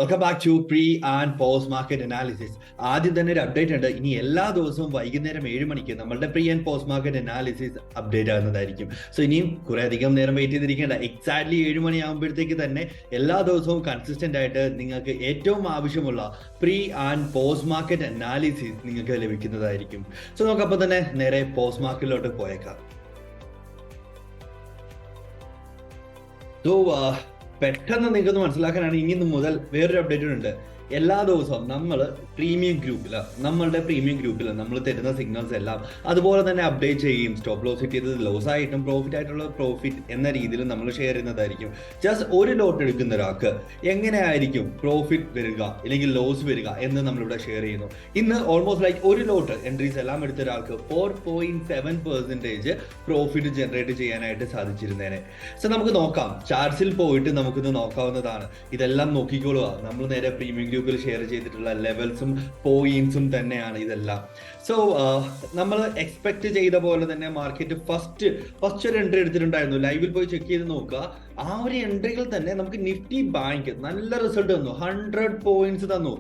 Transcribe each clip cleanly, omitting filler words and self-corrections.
Welcome back to pre and post market analysis. ആദ്യം തന്നെ ഒരു അപ്ഡേറ്റ് ഉണ്ട്. ഇനി എല്ലാ ദിവസവും വൈകുന്നേരം 7 മണിക്ക് നമ്മളുടെ pre and post market analysis update ആകുന്നതായിരിക്കും. സോ ഇനിയും കുറെ അധികം നേരം വെയിറ്റ് ചെയ്തിരിക്കേണ്ട. എക്സാക്ട്ലി 7 മണി ആകുമ്പോഴത്തേക്ക് തന്നെ എല്ലാ ദിവസവും കൺസിസ്റ്റന്റ് ആയിട്ട് നിങ്ങൾക്ക് ഏറ്റവും ആവശ്യമുള്ള pre and post market analysis നിങ്ങൾക്ക് ലഭിക്കുന്നതായിരിക്കും. സോ നമുക്കപ്പോൾ തന്നെ നേരെ പോസ്റ്റ് മാർക്കറ്റിലോട്ട് പോയേക്കാം. സോ പെട്ടെന്ന് നിങ്ങൾക്ക് മനസ്സിലാക്കാനാണ് ഇനി മുതൽ വേറൊരു അപ്ഡേറ്റ് ഉണ്ട്. എല്ലാ ദിവസവും നമ്മൾ പ്രീമിയം ഗ്രൂപ്പിൽ നമ്മൾ തരുന്ന സിഗ്നൽസ് എല്ലാം അതുപോലെ തന്നെ അപ്ഡേറ്റ് ചെയ്യും. സ്റ്റോപ്പ് ലോസ് ഹിറ്റ് ചെയ്തത് ലോസ് ആയിട്ടും പ്രോഫിറ്റ് ആയിട്ടുള്ള പ്രോഫിറ്റ് എന്ന രീതിയിൽ നമ്മൾ ഷെയർ ചെയ്യുന്നതായിരിക്കും. ജസ്റ്റ് ഒരു ലോട്ട് എടുക്കുന്ന ഒരാൾക്ക് എങ്ങനെയായിരിക്കും പ്രോഫിറ്റ് വരിക അല്ലെങ്കിൽ ലോസ് വരിക എന്ന് നമ്മളിവിടെ ഷെയർ ചെയ്യുന്നു. ഇന്ന് ഓൾമോസ്റ്റ് ലൈക്ക് ഒരു ലോട്ട് എൻട്രീസ് എല്ലാം എടുത്ത ഒരാൾക്ക് 4.7% പ്രോഫിറ്റ് ജനറേറ്റ് ചെയ്യാനായിട്ട് സാധിച്ചിരുന്നേനെ. സോ നമുക്ക് നോക്കാം, ചാർട്സിൽ പോയിട്ട് നമുക്കിത് നോക്കാവുന്നതാണ്. ഇതെല്ലാം നോക്കിക്കോളുക. നമ്മൾ നേരെ പ്രീമിയം ഗ്രൂപ്പിൽ ഷെയർ ചെയ്തിട്ടുള്ള ലെവൽസും പോയിന്റ്സും തന്നെയാണ് ഇതെല്ലാം. സോ നമ്മൾ എക്സ്പെക്ട് ചെയ്ത പോലെ തന്നെ മാർക്കറ്റ് ഫസ്റ്റ് ഒരു എൻട്രി എടുത്തിട്ടുണ്ടായിരുന്നു. ലൈവിൽ പോയി ചെക്ക് ചെയ്ത് നോക്കുക. ആ ഒരു എൻട്രികൾ തന്നെ നമുക്ക് നിഫ്റ്റി ബാങ്ക് നല്ല റിസൾട്ട് തന്നു. 100 പോയിന്റ്സ് തന്നു.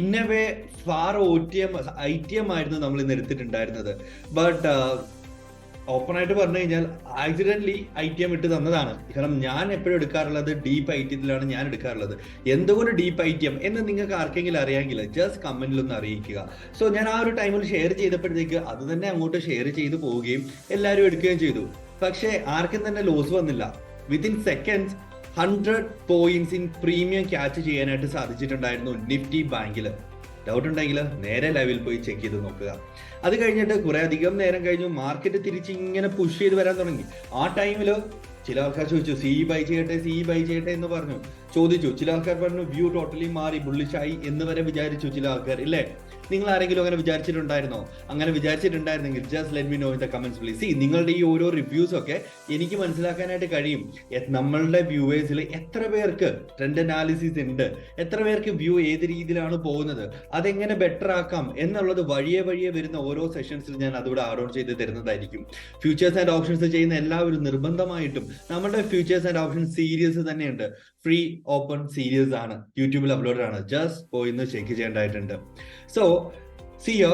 ഇന്നവേ ഫാർ ITM ആയിരുന്നു നമ്മൾ ഇന്ന് എടുത്തിട്ടുണ്ടായിരുന്നത്. ബട്ട് ഓപ്പൺ ആയിട്ട് പറഞ്ഞു കഴിഞ്ഞാൽ ആക്സിഡന്റലി ITM ഇട്ട് തന്നതാണ്. കാരണം ഞാൻ എപ്പോഴും എടുക്കാറുള്ളത് ഡീപ്പ് ITM ഞാൻ എടുക്കാറുള്ളത്. എന്തുകൊണ്ട് ഡീപ്പ് ITM എന്ന് നിങ്ങൾക്ക് ആർക്കെങ്കിലും അറിയാമെങ്കിൽ ജസ്റ്റ് കമന്റിലൊന്ന് അറിയിക്കുക. സോ ഞാൻ ആ ഒരു ടൈമിൽ ഷെയർ ചെയ്തപ്പോഴത്തേക്ക് അത് തന്നെ അങ്ങോട്ട് ഷെയർ ചെയ്ത് പോവുകയും എല്ലാവരും എടുക്കുകയും ചെയ്തു. പക്ഷേ ആർക്കും തന്നെ ലോസ് വന്നില്ല. Within seconds 100 points in premium catch ചെയ്യാനായിട്ട് സാധിച്ചിട്ടുണ്ടായിരുന്നു നിഫ്റ്റി ബാങ്കിൽ. ഡൗട്ട് ഉണ്ടെങ്കിൽ നേരെ ലൈവിൽ പോയി ചെക്ക് ചെയ്ത് നോക്കുക. അത് കഴിഞ്ഞിട്ട് കുറെ അധികം നേരം കഴിഞ്ഞു മാർക്കറ്റ് തിരിച്ച് ഇങ്ങനെ പുഷ് ചെയ്ത് വരാൻ തുടങ്ങി. ആ ടൈമിൽ ചില ആൾക്കാർ ചോദിച്ചു സി ബൈ ചെയ്യട്ടെ എന്ന് പറഞ്ഞു, ചോദിച്ചു. ചില ആൾക്കാർ പറഞ്ഞു വ്യൂ ടോട്ടലി മാറി, ബുള്ളിഷായി എന്ന് വരെ വിചാരിച്ചു ചില ആൾക്കാർ. ഇല്ലേ, നിങ്ങൾ ആരെങ്കിലും അങ്ങനെ വിചാരിച്ചിട്ടുണ്ടായിരുന്നോ? അങ്ങനെ വിചാരിച്ചിട്ടുണ്ടായിരുന്നെങ്കിൽ just let me know in the comments please. See, നിങ്ങളുടെ ഈ ഓരോ റിവ്യൂസ് ഒക്കെ എനിക്ക് മനസ്സിലാക്കാനായിട്ട് കഴിയും നമ്മളുടെ വ്യൂവേഴ്സിൽ എത്ര പേർക്ക് ട്രെൻഡ് അനാലിസിസ് ഉണ്ട്, എത്ര പേർക്ക് വ്യൂ ഏത് രീതിയിലാണ് പോകുന്നത്, അതെങ്ങനെ ബെറ്റർ ആക്കാം എന്നുള്ളത് വഴിയെ വരുന്ന ഓരോ സെഷൻസിൽ ഞാൻ അതിവിടെ ആഡ് ഓൺ ചെയ്ത് തരുന്നതായിരിക്കും. ഫ്യൂച്ചേഴ്സ് ആൻഡ് ഓപ്ഷൻസ് ചെയ്യുന്ന എല്ലാവരും നിർബന്ധമായിട്ടും നമ്മുടെ ഫ്യൂച്ചേഴ്സ് ആൻഡ് ഓപ്ഷൻ സീരീസ് തന്നെയുണ്ട്. ഫ്രീ ഓപ്പൺ സീരീസ് ആണ്, യൂട്യൂബിൽ അപ്ലോഡ് ആണ്. ജസ്റ്റ് പോയി ഒന്ന് ചെക്ക് ചെയ്യേണ്ടതായിട്ടുണ്ട്. സോ സിയോ,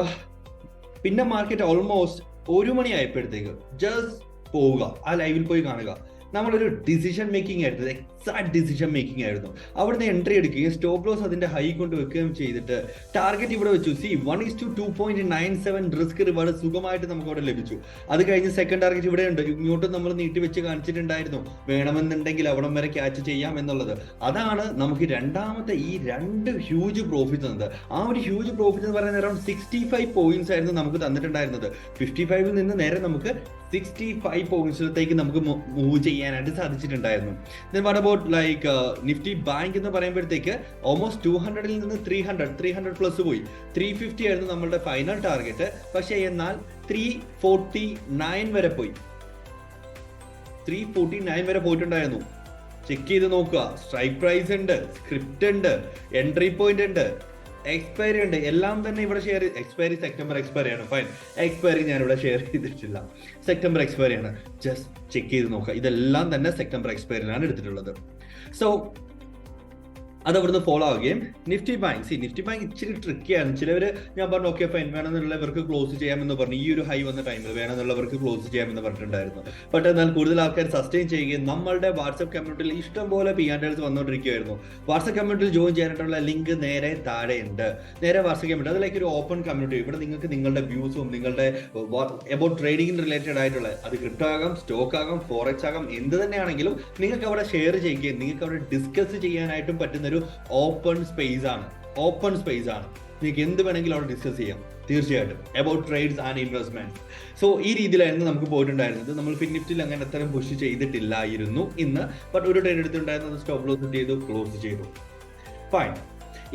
പിന്നെ മാർക്കറ്റ് ഓൾമോസ്റ്റ് 1 മണി ആയപ്പോഴത്തേക്ക് ജസ്റ്റ് പോവുക, ആ ലൈവിൽ പോയി കാണുക. നമ്മളൊരു ഡിസിഷൻ മേക്കിംഗ് ആയിരുന്നു, എക്സാക്ട് ഡിസിഷൻ മേക്കിംഗ് ആയിരുന്നു. അവിടുന്ന് എൻട്രി എടുക്കുകയും സ്റ്റോപ്പ് ലോസ് അതിന്റെ ഹൈ കൊണ്ട് വെക്കുകയും ചെയ്തിട്ട് ടാർഗറ്റ് ഇവിടെ വെച്ചു. 1:2.97 റിസ്ക് റിവാർഡ് സുഖമായിട്ട് നമുക്ക് അവിടെ ലഭിച്ചു. അത് കഴിഞ്ഞ് സെക്കൻഡ് ടാർഗറ്റ് ഇവിടെ ഉണ്ട്. ഇങ്ങോട്ട് നമ്മൾ നീട്ടി വെച്ച് കാണിച്ചിട്ടുണ്ടായിരുന്നു വേണമെന്നുണ്ടെങ്കിൽ അവിടം വരെ ക്യാച്ച് ചെയ്യാം എന്നുള്ളത്. അതാണ് നമുക്ക് രണ്ടാമത്തെ ഈ 2 ഹ്യൂജ് പ്രോഫിറ്റ് തന്നത്. ആ ഒരു ഹ്യൂജ് പ്രോഫിറ്റ് എന്ന് പറയുന്നത് അറൌണ്ട് 65 പോയിന്റ്സ് ആയിരുന്നു നമുക്ക് തന്നിട്ടുണ്ടായിരുന്നത്. 55 നിന്ന് നേരെ നമുക്ക് 65 പോയിന്റ്സിലേക്ക് നമുക്ക് മൂവ് ചെയ്യാനായിട്ട് സാധിച്ചിട്ടുണ്ടായിരുന്നു. Then what about like Nifty bank എന്ന് പറയുമ്പോഴത്തേക്ക് ഓൾമോസ്റ്റ് 200-ൽ നിന്ന് 300 പ്ലസ് പോയി. 350 ആയിരുന്നു നമ്മളുടെ ഫൈനൽ ടാർഗറ്റ്. പക്ഷേ എന്നാൽ 349 വരെ പോയി. 349 വരെ പോയിട്ടുണ്ടായിരുന്നു. ചെക്ക് ചെയ്ത് നോക്കുക. സ്ട്രൈക്ക് പ്രൈസ് ഉണ്ട്, സ്ക്രിപ്റ്റ് ഉണ്ട്, എൻട്രി പോയിന്റ് ഉണ്ട്, എക്സ്പയറി ഉണ്ട്. എല്ലാം തന്നെ ഇവിടെ ഷെയർ. എക്സ്പയറി സെപ്റ്റംബർ എക്സ്പയറി ആണ്. ഫൈൻ, എക്സ്പയറി ഞാൻ ഇവിടെ ഷെയർ ചെയ്തിട്ടില്ല. സെപ്റ്റംബർ എക്സ്പയറി ആണ്. ജസ്റ്റ് ചെക്ക് ചെയ്ത് നോക്കുക. ഇതെല്ലാം തന്നെ സെപ്റ്റംബർ എക്സ്പയറിലാണ് എടുത്തിട്ടുള്ളത്. സോ അത് അവിടുന്ന് ഫോളോ ആവുകയും നിഫ്റ്റി ബാങ്ക് ഇച്ചിരി ട്രിക്കിയാണ്. ചിലവർ ഞാൻ പറഞ്ഞു ഓക്കെ ഫൈൻ, വേണമെന്നുള്ളവർക്ക് ക്ലോസ് ചെയ്യാമെന്ന് പറഞ്ഞു. ഈ ഒരു ഹൈ വന്ന ടൈമിൽ വേണമെന്നുള്ളവർക്ക് ക്ലോസ് ചെയ്യാമെന്ന് പറഞ്ഞിട്ടുണ്ടായിരുന്നു. ബട്ട് എന്നാൽ കൂടുതൽ ആൾക്കാർ സസ്റ്റെയിൻ ചെയ്യുകയും നമ്മളുടെ വാട്സ്ആപ്പ് കമ്മ്യൂണിറ്റിയിൽ ഇഷ്ടംപോലെ P&Ls വന്നുകൊണ്ടിരിക്കുകയായിരുന്നു. വാട്സ്ആപ്പ് കമ്മ്യൂണിറ്റിയിൽ ജോയിൻ ചെയ്യാനായിട്ടുള്ള ലിങ്ക് നേരെ താഴെയുണ്ട്. നേരെ വാട്സ്ആപ്പ് കമ്മ്യൂണിറ്റി, അതിലേക്ക് ഒരു ഓപ്പൺ കമ്മ്യൂണിറ്റി. ഇവിടെ നിങ്ങൾക്ക് നിങ്ങളുടെ വ്യൂസും നിങ്ങളുടെ അബൌട്ട് ട്രേഡിംഗ് റിലേറ്റഡ് ആയിട്ടുള്ള, അത് ക്രിപ്റ്റോ ആകാം, സ്റ്റോക്ക് ആകാം, ഫോറക്സ് ആകാം, എന്ത് തന്നെയാണെങ്കിലും നിങ്ങൾക്ക് അവിടെ ഷെയർ ചെയ്യുകയും നിങ്ങൾക്ക് അവിടെ ഡിസ്കസ് ചെയ്യാനായിട്ടും പറ്റുന്ന ഒരു ഓപ്പൺ സ്പേസ് ആണ്. നിങ്ങൾക്ക് എന്ത് വേണമെങ്കിലും അവിടെ ഡിസ്കസ് ചെയ്യാം തീർച്ചയായിട്ടും, about trades and investment. So ഈ രീതിയിലായിരുന്നു നമുക്ക് പോയിട്ടുണ്ടായിരുന്നത്. നമ്മൾ ഫിന്നിഫ്റ്റിയിൽ അങ്ങനെ അത്തരം പുഷ് ചെയ്തിട്ടില്ലായിരുന്നു ഇന്ന്. ബട്ട് ഒരു ട്രേഡ് എടുത്തിട്ടുണ്ടായിരുന്നത് സ്റ്റോപ്പ് ലോസ് ചെയ്തു, ക്ലോസ് ചെയ്തു. ഫൈൻ.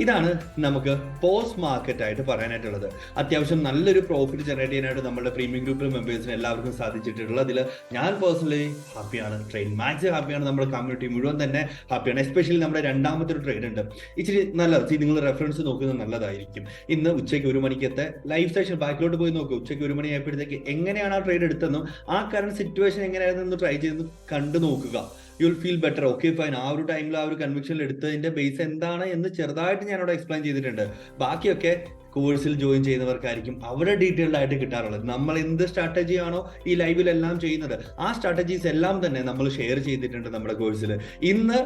ഇതാണ് നമുക്ക് പോസ്റ്റ് മാർക്കറ്റ് ആയിട്ട് പറയാനായിട്ടുള്ളത്. അത്യാവശ്യം നല്ലൊരു പ്രോഫിറ്റ് ജനറേറ്റ് ചെയ്യാനായിട്ട് നമ്മുടെ പ്രീമിയം ഗ്രൂപ്പിലെ മെമ്പേഴ്സിന് എല്ലാവർക്കും സാധിച്ചിട്ടുള്ളത്. അതിൽ ഞാൻ പേഴ്സണലി ഹാപ്പിയാണ്, ട്രേഡ് മാക്സ് ഹാപ്പിയാണ്, നമ്മുടെ കമ്മ്യൂണിറ്റി മുഴുവൻ തന്നെ ഹാപ്പിയാണ്. എസ്പെഷ്യലി നമ്മുടെ രണ്ടാമത്തെ ഒരു ട്രേഡ് ഉണ്ട്, ഇച്ചിരി നല്ലത്. നിങ്ങൾ റെഫറൻസ് നോക്കുന്നത് നല്ലതായിരിക്കും. ഇന്ന് ഉച്ചയ്ക്ക് 1 മണിക്കത്തെ ലൈവ് സെഷൻ ബാക്കിലോട്ട് പോയി നോക്കുക. ഉച്ചയ്ക്ക് 1 മണി ആയപ്പോഴത്തേക്ക് എങ്ങനെയാണ് ആ ട്രേഡ് എടുത്തതെന്നും ആ കറണ്ട് സിറ്റുവേഷൻ എങ്ങനെയായിരുന്നു ട്രൈ ചെയ്ത് കണ്ടു നോക്കുക. You will feel better. Okay fine, ആ ഒരു ടൈമിൽ ആ ഒരു കൺവിക്ഷനിൽ എടുത്തതിന്റെ ബേസ് എന്താണ് എന്ന് ചെറുതായിട്ട് ഞാനവിടെ എക്സ്പ്ലെയിൻ ചെയ്തിട്ടുണ്ട്. ബാക്കിയൊക്കെ കോഴ്സിൽ ജോയിൻ ചെയ്യുന്നവർക്കായിരിക്കും അവിടെ ഡീറ്റെയിൽഡ് ആയിട്ട് കിട്ടാറുള്ളത്. നമ്മൾ എന്ത് സ്ട്രാറ്റജി ആണോ ഈ ലൈവിലെല്ലാം ചെയ്യുന്നത്, ആ സ്ട്രാറ്റജീസ് എല്ലാം തന്നെ നമ്മൾ ഷെയർ ചെയ്തിട്ടുണ്ട് നമ്മുടെ കോഴ്സിൽ. ഇന്ന്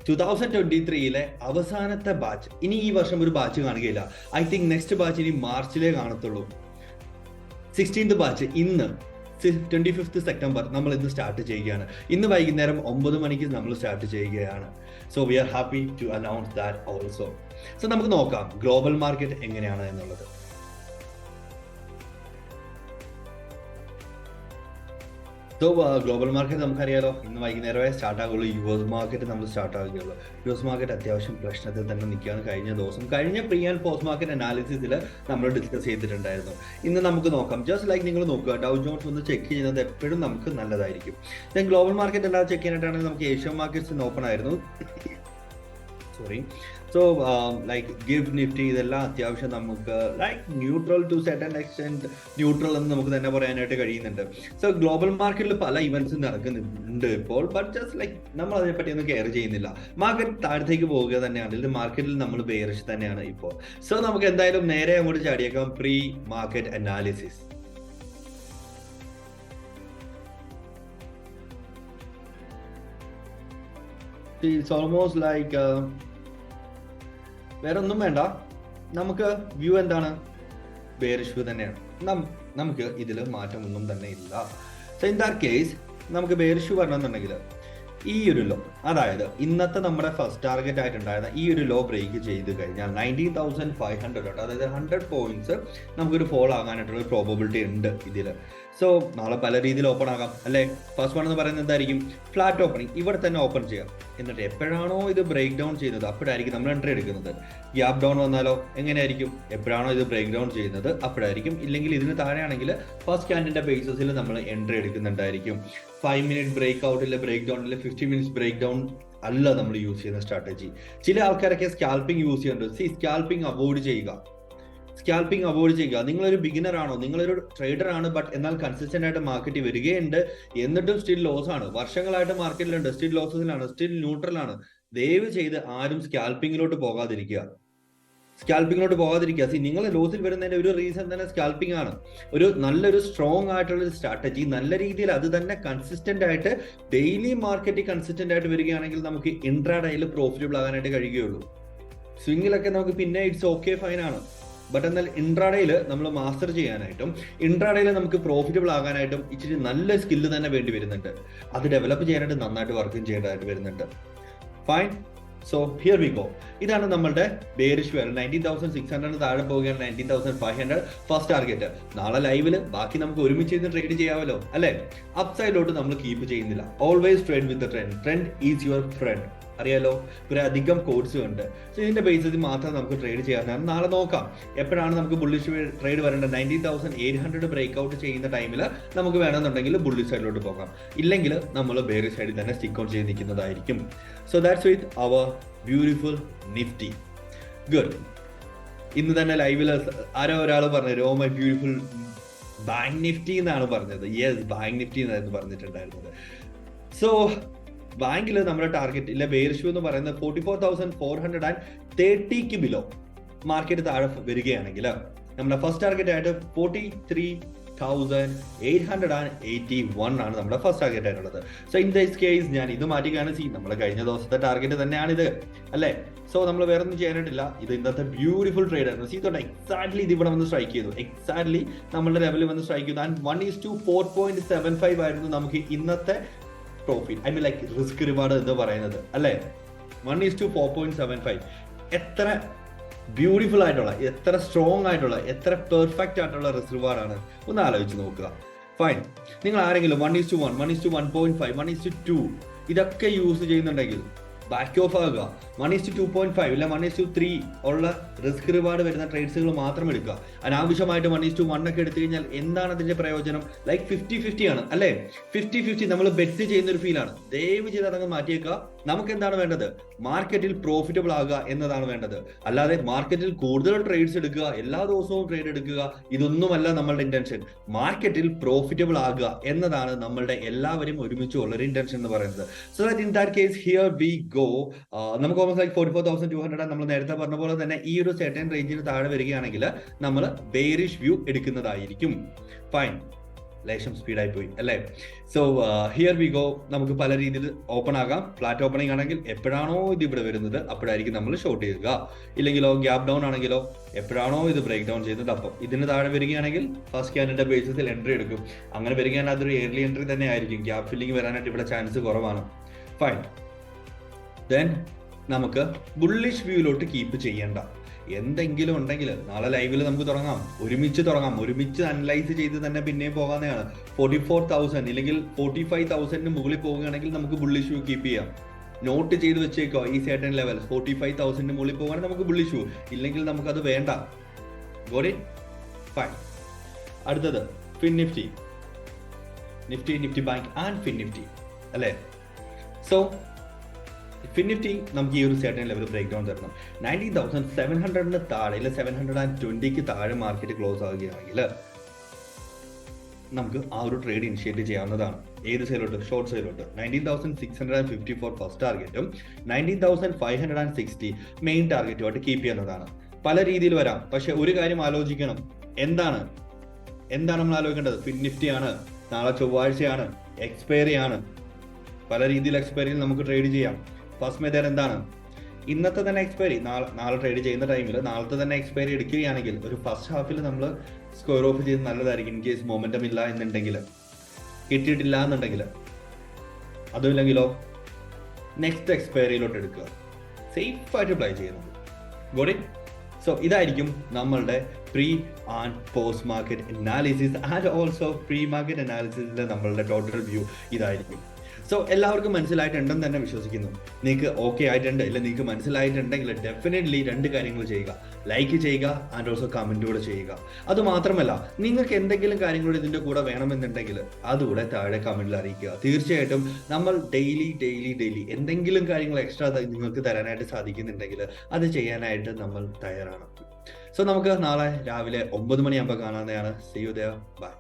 2023 അവസാനത്തെ ബാച്ച്. ഇനി ഈ വർഷം ഒരു ബാച്ച് കാണുകയില്ല. ഐ തിങ്ക് നെക്സ്റ്റ് ബാച്ച് ഇനി മാർച്ചിലേ കാണത്തുള്ളൂ. 16th ബാച്ച് ഇന്ന് 25th സെപ്റ്റംബർ നമ്മൾ ഇന്ന് സ്റ്റാർട്ട് ചെയ്യുകയാണ്. ഇന്ന് വൈകുന്നേരം 9 മണിക്ക് നമ്മൾ സ്റ്റാർട്ട് ചെയ്യുകയാണ്. So we are happy to announce that also. So നമുക്ക് നോക്കാം ഗ്ലോബൽ മാർക്കറ്റ് എങ്ങനെയാണ് എന്നുള്ളത്. സോ ഗ്ലോബൽ മാർക്കറ്റ് നമുക്കറിയാലോ, ഇന്ന് വൈകുന്നേരമേ സ്റ്റാർട്ട് ആകുള്ളൂ. US മാർക്കറ്റ് നമ്മൾ സ്റ്റാർട്ട് ആകുകയുള്ളൂ. US മാർക്കറ്റ് അത്യാവശ്യം പ്രശ്നത്തിൽ തന്നെ നിൽക്കുകയാണ്. കഴിഞ്ഞ പ്രീ ആൻഡ് പോസ്റ്റ് മാർക്കറ്റ് അനാലിസിസിൽ നമ്മൾ ഡിസ്കസ് ചെയ്തിട്ടുണ്ടായിരുന്നു. ഇന്ന് നമുക്ക് നോക്കാം. ജസ്റ്റ് ലൈക്ക് നിങ്ങൾ നോക്കുക, ഡൗ ജോൺസ് ഒന്ന് ചെക്ക് ചെയ്യുന്നത് എപ്പോഴും നമുക്ക് നല്ലതായിരിക്കും. ദെൻ ഗ്ലോബൽ മാർക്കറ്റ് അല്ലാതെ ചെക്ക് ചെയ്യാനായിട്ടാണെങ്കിൽ നമുക്ക് ഏഷ്യൻ മാർക്കറ്റ്സ് ഓപ്പൺ ആയിരുന്നു. സോ ലൈക്ക് NIFTY ഇതെല്ലാം അത്യാവശ്യം നമുക്ക് like neutral to certain extent neutral എന്ന് നമുക്ക് തന്നെ പറയാനായിട്ട് കഴിയുന്നുണ്ട്. സോ ഗ്ലോബൽ മാർക്കറ്റിൽ പല ഇവന്റ്സും നടക്കുന്നുണ്ട് ഇപ്പോൾ. ബട്ട് ജസ്റ്റ് ലൈക്ക് നമ്മൾ അതിനെപ്പറ്റി ഒന്നും കെയർ ചെയ്യുന്നില്ല. മാർക്കറ്റ് താഴത്തേക്ക് പോവുക തന്നെയാണ്. ഇതിൽ മാർക്കറ്റിൽ നമ്മൾ ബെയറിഷ് തന്നെയാണ് ഇപ്പോൾ. സോ നമുക്ക് എന്തായാലും നേരെ അങ്ങോട്ട് ചാടിയേക്കാം pre market analysis. It's almost like വേറെ ഒന്നും വേണ്ട, നമുക്ക് വ്യൂ എന്താണ്, ബെയറിഷ് വ്യൂ തന്നെയാണ്. നമുക്ക് ഇതിൽ മാറ്റമൊന്നും തന്നെ ഇല്ല. സോ ഇൻ ദാറ്റ് കേസ് നമുക്ക് ബെയറിഷ് വ്യൂ വരണമെന്നുണ്ടെങ്കിൽ ഈ ഒരു ലോ, അതായത് ഇന്നത്തെ നമ്മുടെ ഫസ്റ്റ് ടാർഗറ്റ് ആയിട്ടുണ്ടായിരുന്ന ഈ ഒരു ലോ ബ്രേക്ക് ചെയ്ത് കഴിഞ്ഞാൽ 19,500, അതായത് 100 പോയിന്റ്സ് നമുക്കൊരു ഫോൾ ആകാനായിട്ടുള്ള പ്രോബബിലിറ്റി ഉണ്ട് ഇതിൽ. സോ നാളെ പല രീതിയിൽ ഓപ്പൺ ആകാം അല്ലേ. ഫസ്റ്റ് വൺ എന്ന് പറയുന്നത് എന്തായിരിക്കും, ഫ്ലാറ്റ് ഓപ്പണിംഗ്. ഇവിടെ തന്നെ ഓപ്പൺ ചെയ്യാം. എന്നിട്ട് എപ്പോഴാണോ ഇത് ബ്രേക്ക് ഡൗൺ ചെയ്യുന്നത് അപ്പോഴായിരിക്കും നമ്മൾ എൻട്രി എടുക്കുന്നത്. ഗ്യാപ് ഡൗൺ വന്നാലോ എങ്ങനെയായിരിക്കും, എപ്പോഴാണോ ഇത് ബ്രേക്ക് ഡൗൺ ചെയ്യുന്നത് അപ്പോഴായിരിക്കും. ഇല്ലെങ്കിൽ ഇതിന് താഴെയാണെങ്കിൽ ഫസ്റ്റ് ക്യാൻഡിന്റെ ബേസിസിൽ നമ്മൾ എൻട്രി എടുക്കുന്നുണ്ടായിരിക്കും. 5 മിനിറ്റ് ബ്രേക്ക് ഔട്ടിലെ ബ്രേക്ക് ഡൗണിലെ 50 മിനിറ്റ്സ് ബ്രേക്ക് ഡൗൺ അല്ല നമ്മൾ യൂസ് ചെയ്യുന്ന സ്ട്രാറ്റജി. ചില ആൾക്കാരൊക്കെ സ്കാൽപ്പിംഗ് യൂസ് ചെയ്യുന്നുണ്ട്. സ്കാൽപ്പിംഗ് അവോയ്ഡ് ചെയ്യുക. നിങ്ങളൊരു ബിഗിനർ ആണോ, നിങ്ങളൊരു ട്രേഡർ ആണ്, ബട്ട് എന്നാൽ കൺസിസ്റ്റന്റ് ആയിട്ട് മാർക്കറ്റ് വരികയുണ്ട്, എന്നിട്ടും സ്റ്റിൽ ലോസ് ആണ്, വർഷങ്ങളായിട്ട് മാർക്കറ്റിലുണ്ട്, സ്റ്റിൽ ലോസസിലാണ്, സ്റ്റിൽ ന്യൂട്രൽ ആണ്. ദയവ് ചെയ്ത് ആരും സ്കാൽപ്പിങ്ങിലോട്ട് പോകാതിരിക്കുക. നിങ്ങൾ ലോസിൽ വരുന്നതിന്റെ ഒരു റീസൺ തന്നെ സ്കാൽപ്പിംഗ് ആണ്. ഒരു നല്ലൊരു സ്ട്രോങ് ആയിട്ടുള്ള ഒരു സ്ട്രാറ്റജി നല്ല രീതിയിൽ അത് തന്നെ കൺസിസ്റ്റന്റ് ആയിട്ട് ഡെയിലി മാർക്കറ്റ് കൺസിസ്റ്റന്റ് ആയിട്ട് വരികയാണെങ്കിൽ നമുക്ക് ഇൻട്രാഡേയിൽ പ്രോഫിറ്റബിൾ ആകാനായിട്ട് കഴിയുകയുള്ളൂ. സ്വിംഗിലൊക്കെ നമുക്ക് പിന്നെ ഇറ്റ്സ് ഓക്കെ ഫൈൻ ആണ്. ബട്ട് എന്നാൽ ഇൻട്രാഡേയിൽ നമ്മൾ മാസ്റ്റർ ചെയ്യാനായിട്ടും ഇൻട്രാഡേയിൽ നമുക്ക് പ്രോഫിറ്റബിൾ ആകാനായിട്ടും ഇച്ചിരി നല്ല സ്കില്ല് തന്നെ വേണ്ടി വരുന്നുണ്ട്. അത് ഡെവലപ്പ് ചെയ്യാനായിട്ട് നന്നായിട്ട് വർക്കും ചെയ്യേണ്ടതായിട്ട് വരുന്നുണ്ട്. Fine. So here we go. ഇതാണ് നമ്മളുടെ ബെയറിഷ് വ്യൂ. 19,600 താഴെ പോവുകയാണ്. 19,500 ഫസ്റ്റ് ടാർഗറ്റ്. നാളെ ലൈവില് ബാക്കി നമുക്ക് ഒരുമിച്ച് ഇരുന്ന് ട്രേഡ് ചെയ്യാമല്ലോ അല്ലെ. അപ്സൈഡിലോട്ട് നമ്മൾ കീപ്പ് ചെയ്യുന്നില്ല. Always trade with the trend. Trend is your friend. അറിയാലോ, കുറെ അധികം കോഡ്സ് ഉണ്ട്. സോ ഇതിന്റെ ബേസിൽ മാത്രം നമുക്ക് ട്രേഡ് ചെയ്യാനാണ്. നാളെ നോക്കാം എപ്പോഴാണ് നമുക്ക് ബുള്ളിഷ് ട്രേഡ് വരേണ്ടത്. 19,800 ബ്രേക്ക് ഔട്ട് ചെയ്യുന്ന ടൈമിൽ നമുക്ക് വേണമെന്നുണ്ടെങ്കിൽ ബുള്ളിഷ് സൈഡിലോട്ട് പോകാം. ഇല്ലെങ്കിൽ നമ്മൾ ബെയറിഷ് സൈഡിൽ തന്നെ സ്റ്റിക്ക് ഓൺ ചെയ്ത് നിൽക്കുന്നതായിരിക്കും. So that's with our beautiful Nifty. Good. ഇന്ന് തന്നെ ലൈവിൽ ആരോ ഒരാൾ പറഞ്ഞു, oh my beautiful bank Nifty എന്നാണ് പറഞ്ഞത്. യെസ്, ബാങ്ക് നിഫ്റ്റി എന്നായിരുന്നു പറഞ്ഞിട്ടുണ്ടായിരുന്നത്. സോ ബാങ്കിൽ നമ്മുടെ ടാർഗറ്റ് ഇല്ല, ബെയറിഷ് എന്ന് പറയുന്നത് 44,430 ബിലോ മാർക്കറ്റ് താഴെ വരികയാണെങ്കിൽ നമ്മുടെ ഫസ്റ്റ് ടാർഗറ്റ് ആയിട്ട് 43,881 ആണ് നമ്മുടെ ഫസ്റ്റ് ടാർഗറ്റ് ആയിട്ടുള്ളത്. സോ ഇൻ ദിസ് കേസ് ഞാൻ ഇത് മാറ്റുകയാണ്. നമ്മുടെ കഴിഞ്ഞ ദിവസത്തെ ടാർഗറ്റ് തന്നെയാണിത് അല്ലേ. സോ നമ്മൾ വേറെ ഒന്നും ചെയ്യാനായിട്ടില്ല. ഇത് ഇന്നത്തെ ബ്യൂട്ടിഫുൾ ട്രേഡ് ആയിരുന്നു. തൊട്ട് എക്സാക്ട്ലി ഇത് ഇവിടെ വന്ന് സ്ട്രൈക്ക് ചെയ്തു. എക്സാക്ട്ലി നമ്മുടെ ലെവലിൽ വന്ന് സ്ട്രൈക്ക് ചെയ്തു. ആൻഡ് 1:4.75 ആയിരുന്നു നമുക്ക് ഇന്നത്തെ profit. I mean like risk reward എന്ന് പറയുന്നത് അല്ലേ. 1:4.75. എത്ര ബ്യൂട്ടിഫുൾ ആയിട്ടുള്ള, എത്ര സ്ട്രോങ് ആയിട്ടുള്ള, എത്ര പെർഫെക്റ്റ് ആയിട്ടുള്ള റിസ്ക് റിവാർഡാണ്. ഒന്ന് ആലോചിച്ച് നോക്കുക. ഫൈൻ. നിങ്ങൾ ആരെങ്കിലും 1:1, 1:1.5, 1:2 ഇതൊക്കെ യൂസ് ചെയ്യുന്നുണ്ടെങ്കിൽ ബാക്ക് ഓഫ് ആകുക. 1:2.5 ഇല്ല 1:3 ഉള്ള റിസ്ക് റിവാർഡ് വരുന്ന ട്രേഡ്സുകൾ മാത്രം എടുക്കുക. അനാവശ്യമായിട്ട് 1:1 ഒക്കെ എടുത്തു കഴിഞ്ഞാൽ എന്താണ് അതിന്റെ പ്രയോജനം? ലൈക്ക് 50-50 ആണ് അല്ലേ. 50-50 നമ്മൾ ബെറ്റ് ചെയ്യുന്ന ഒരു ഫീലാണ്. ദയവ് ചെയ്ത് അതങ്ങ് മാറ്റിയേക്കുക. നമുക്ക് എന്താണ് വേണ്ടത്? മാർക്കറ്റിൽ പ്രോഫിറ്റബിൾ ആകുക എന്നതാണ് വേണ്ടത്. അല്ലാതെ മാർക്കറ്റിൽ കൂടുതൽ ട്രേഡ്സ് എടുക്കുക, എല്ലാ ദിവസവും ട്രേഡ് എടുക്കുക, ഇതൊന്നുമല്ല നമ്മളുടെ ഇന്റൻഷൻ. മാർക്കറ്റിൽ പ്രോഫിറ്റബിൾ ആകുക എന്നതാണ് നമ്മളുടെ എല്ലാവരും ഒരുമിച്ചുള്ള ഒരു ഇന്റൻഷൻ എന്ന് പറയുന്നത്. So that in that case here we go. നമുക്ക് ഓൾമോസ്റ്റ് ലൈക്ക് 44,200 നമ്മൾ നേരത്തെ പറഞ്ഞ പോലെ തന്നെ ഈ ഒരു സെർട്ടൻ റേഞ്ചിന് താഴെ വരികയാണെങ്കിൽ നമ്മൾ ബെയറിഷ് വ്യൂ എടുക്കുന്നതായിരിക്കും. ഫൈൻ, ലേശം സ്പീഡായി പോയി അല്ലേ? So here we go. നമുക്ക് പല രീതിയിൽ ഓപ്പൺ ആകാം. ഫ്ലാറ്റ് ഓപ്പണിംഗ് ആണെങ്കിൽ എപ്പോഴാണോ ഇത് ഇവിടെ വരുന്നത് അപ്പോഴായിരിക്കും നമ്മൾ ഷോർട്ട് ചെയ്യുക. ഇല്ലെങ്കിലോ ഗ്യാപ് ഡൗൺ ആണെങ്കിലോ എപ്പോഴാണോ ഇത് ബ്രേക്ക് ഡൗൺ ചെയ്യുന്നത് അപ്പം ഇതിന് താഴെ വരികയാണെങ്കിൽ ഫസ്റ്റ് ക്യാൻഡിന്റെ ബേസിസിൽ എൻട്രി എടുക്കും. അങ്ങനെ വരികയാണെങ്കിൽ അതൊരു ഏർലി എൻട്രി തന്നെ ആയിരിക്കും. ഗ്യാപ് ഫില്ലിംഗ് വരാനായിട്ട് ഇവിടെ ചാൻസ് കുറവാണ്. ഫൈൻ, ദെൻ നമുക്ക് ബുള്ളിഷ് വ്യൂയിലോട്ട് കീപ്പ് ചെയ്യേണ്ട എന്തെങ്കിലും ഉണ്ടെങ്കിൽ നാളെ ലൈവിൽ നമുക്ക് തുടങ്ങാം, ഒരുമിച്ച് അനലൈസ് ചെയ്ത് തന്നെ പിന്നെയും പോകാവുന്നതാണ്. 44,000 ഇല്ലെങ്കിൽ 45,000 മുകളിൽ പോവുകയാണെങ്കിൽ നമുക്ക് ബുള്ളിഷ് വ്യൂ കീപ്പ് ചെയ്യാം. നോട്ട് ചെയ്ത് വെച്ചേക്കോ ഈ സെർട്ടൻ ലെവൽ 45,000 മുകളിൽ പോവുകയാണെങ്കിൽ നമുക്ക് ബുള്ളിഷ് വ്യൂ, ഇല്ലെങ്കിൽ നമുക്കത് വേണ്ട. Got it? ഫൈൻ. അടുത്തത് FinNifty, Nifty bank and FinNifty അല്ലേ? സോ ഫിൻനിഫ്റ്റി നമുക്ക് ഈ ഒരു സെർട്ടൻ ലെവൽ ബ്രേക്ക് ഡൗൺ തരണം. 19,700 താഴെ ഇല്ല 720 താഴെ മാർക്കറ്റ് ക്ലോസ് ആവുകയാണെങ്കിൽ നമുക്ക് ആ ഒരു ട്രേഡ് ഇനിഷ്യേറ്റ് ചെയ്യാവുന്നതാണ്. ഏത് സൈഡിലോട്ട്? ഷോർട്ട് സൈഡിലോട്ട്. 19,654 ഫസ്റ്റ് ടാർഗറ്റും 19,560 മെയിൻ ടാർഗറ്റുമായിട്ട് കീപ്പ് ചെയ്യുന്നതാണ്. പല രീതിയിൽ വരാം, പക്ഷെ ഒരു കാര്യം ആലോചിക്കണം. എന്താണ് നമ്മൾ ആലോചിക്കേണ്ടത്? ഫിൻനിഫ്റ്റി ആണ്, നാളെ ചൊവ്വാഴ്ചയാണ്, എക്സ്പയറി ആണ്. പല രീതിയിൽ എക്സ്പയറിയിൽ നമുക്ക് ട്രേഡ് ചെയ്യാം. ഫസ്റ്റ് മെത്തേഡ് എന്താണ്? ഇന്നത്തെ തന്നെ എക്സ്പയറി, നാളെ ട്രേഡ് ചെയ്യുന്ന ടൈമിൽ നാളത്തെ തന്നെ എക്സ്പയറി എടുക്കുകയാണെങ്കിൽ ഒരു ഫസ്റ്റ് ഹാഫിൽ നമ്മൾ സ്ക്വയർ ഓഫ് ചെയ്ത് നല്ലതായിരിക്കും. ഇൻ കേസ് മൊമെന്റം ഇല്ല എന്നുണ്ടെങ്കിൽ, കിട്ടിയിട്ടില്ല എന്നുണ്ടെങ്കിൽ, അതുമില്ലെങ്കിലോ നെക്സ്റ്റ് എക്സ്പയറിയിലോട്ട് എടുക്കുക. സേഫ് ആയിട്ട് പ്ലേ ചെയ്യുന്നത്. Got it? സോ ഇതായിരിക്കും നമ്മളുടെ pre and post market analysis and also pre market അനാലിസിസിന്റെ നമ്മളുടെ ടോട്ടൽ വ്യൂ ഇതായിരിക്കും. സോ എല്ലാവർക്കും മനസ്സിലായിട്ടുണ്ടെന്ന് തന്നെ വിശ്വസിക്കുന്നു. നിങ്ങൾക്ക് ഓക്കെ ആയിട്ടുണ്ട്, ഇല്ല നിങ്ങൾക്ക് മനസ്സിലായിട്ടുണ്ടെങ്കിൽ ഡെഫിനറ്റ്ലി 2 കാര്യങ്ങൾ ചെയ്യുക. ലൈക്ക് ചെയ്യുക ആൻഡ് ഓൾസോ കമന്റ് കൂടെ ചെയ്യുക. അതുമാത്രമല്ല, നിങ്ങൾക്ക് എന്തെങ്കിലും കാര്യങ്ങൾ ഇതിന്റെ കൂടെ വേണമെന്നുണ്ടെങ്കിൽ അതുകൂടെ താഴെ കമന്റിൽ അറിയിക്കുക. തീർച്ചയായിട്ടും നമ്മൾ ഡെയിലി എന്തെങ്കിലും കാര്യങ്ങൾ എക്സ്ട്രാ നിങ്ങൾക്ക് തരാനായിട്ട് സാധിക്കുന്നുണ്ടെങ്കിൽ അത് ചെയ്യാനായിട്ട് നമ്മൾ തയ്യാറാണ്. സോ നമുക്ക് നാളെ രാവിലെ 9 മണിയാകുമ്പോൾ കാണാവുന്നതാണ്. See you there. Bye.